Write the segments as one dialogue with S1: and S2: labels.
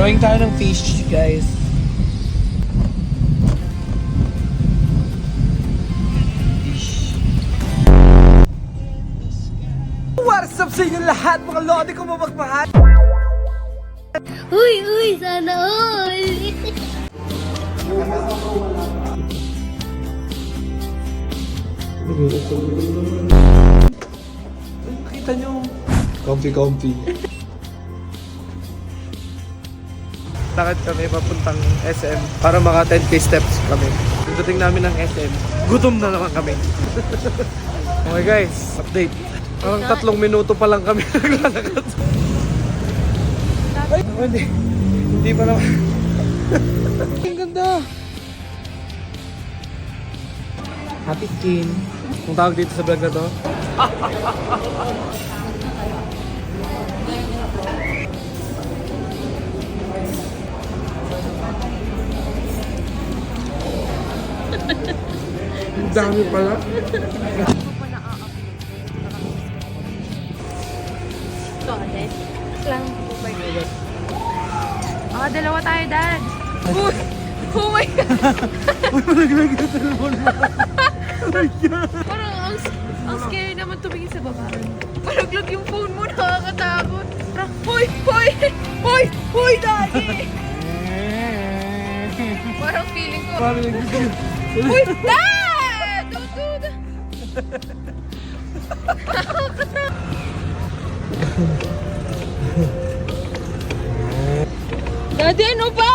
S1: Drawing tayo ng fish, guys. What's up sa inyo lahat, mga lodi ko mapagmahal?
S2: Uy, sana all!
S1: Nakita nyo, comfy. Lakad kami papuntang SM para maka 10k steps kami. Pagdating namin ng SM, gutom na naman kami. Okay guys, update. Parang 3 minuto pa lang kami naglalakad. Ay, hindi pa naman. Ang ganda. Happy skin. Kung tawag dito sa vlog na to. Ang dami pala.
S2: Goddess. Lang. Dalawa tayo, Dad. Uy! Oh my God!
S1: Uy, malaglag na telephone mo.
S2: Parang ang scary naman tumingin sa baba. Malaglag yung phone mo, nakakatakot. Parang, Hoy, Daddy! Parang feeling ko,
S1: Parang nag-video.
S2: Uy, Dad! Don't do that! Nakakatakot. Daddy, ano ba?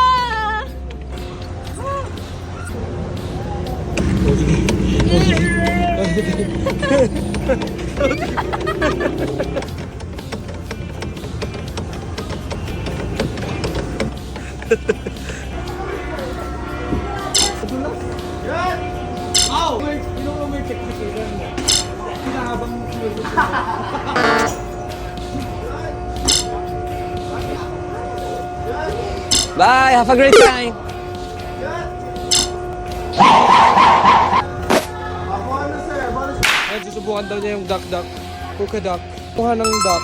S1: Oh! You know what may technique yan mo? Pinahabang mo. Bye! Have a great time! Ay, susubukan daw niya yung duck. Polka duck. Kuha ng duck.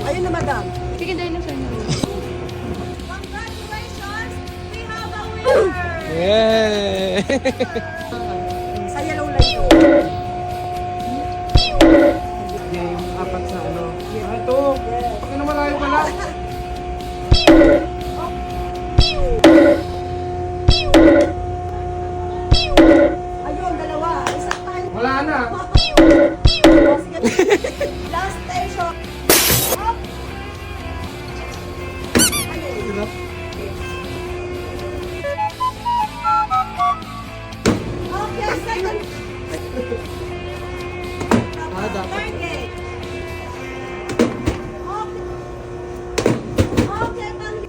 S3: Ayun na, madam.
S2: Sige, dinosaur na.
S3: Congratulations! We have a winner!
S1: Yeah!
S3: Sa yellow light.
S1: Game, 4 na ano. Ito! Bakit na malayo pala?
S3: Ayun, dalawa. Isa tayo.
S1: Wala na!
S3: Oh, sige. Last station. Up. Ayun. Okay, second.
S1: Dapat.
S3: Third gate. Okay, ma'am.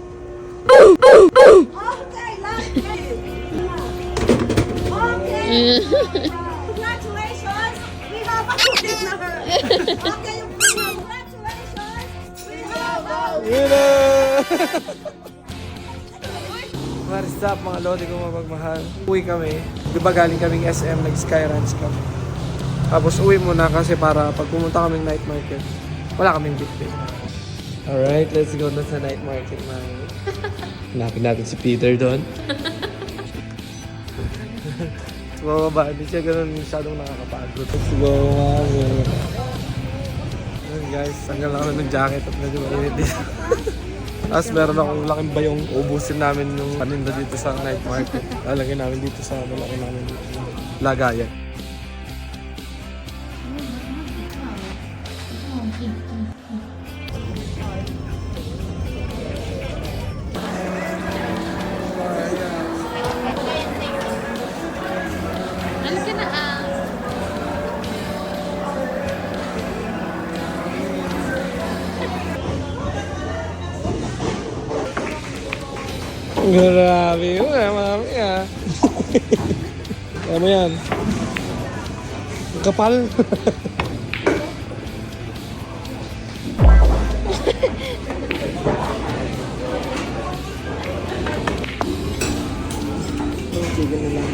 S3: Okay, last gate. Okay. Congratulations. We have a winner. Okay, congratulations. We have a
S1: Winner! What's up mga lodi ko mapagmahal? Uwi kami. Di ba galing kaming SM, nag-sky ranch kami. Tapos uwi muna kasi para pag pumunta kaming night market, wala kaming bitbit. Alright, let's go na sa night market, mami. Hanapin natin si Peter doon. Sa bababa, hindi siya ganun masyadong nakakapagod. Let's go, mami. Ayun guys, tanggal ako ng jacket at medyo mainit dito. Tapos meron akong laking bayong ubusin namin yung paninda dito sa night market. Lalagyan namin dito sa malaki namin lagayan.
S2: Alis ka na
S1: Grabe yun mami ah. Ano yan? Ang kapal. Chicken na lang.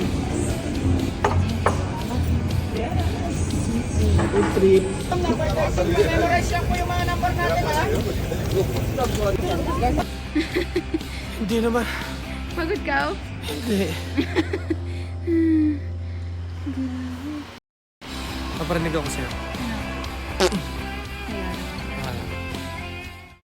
S1: Good trip.
S3: Memorize lang po yung mga number natin, ha?
S1: Hindi naman.
S2: Pagod ka?
S1: Hindi. Paparinig ako sa'yo.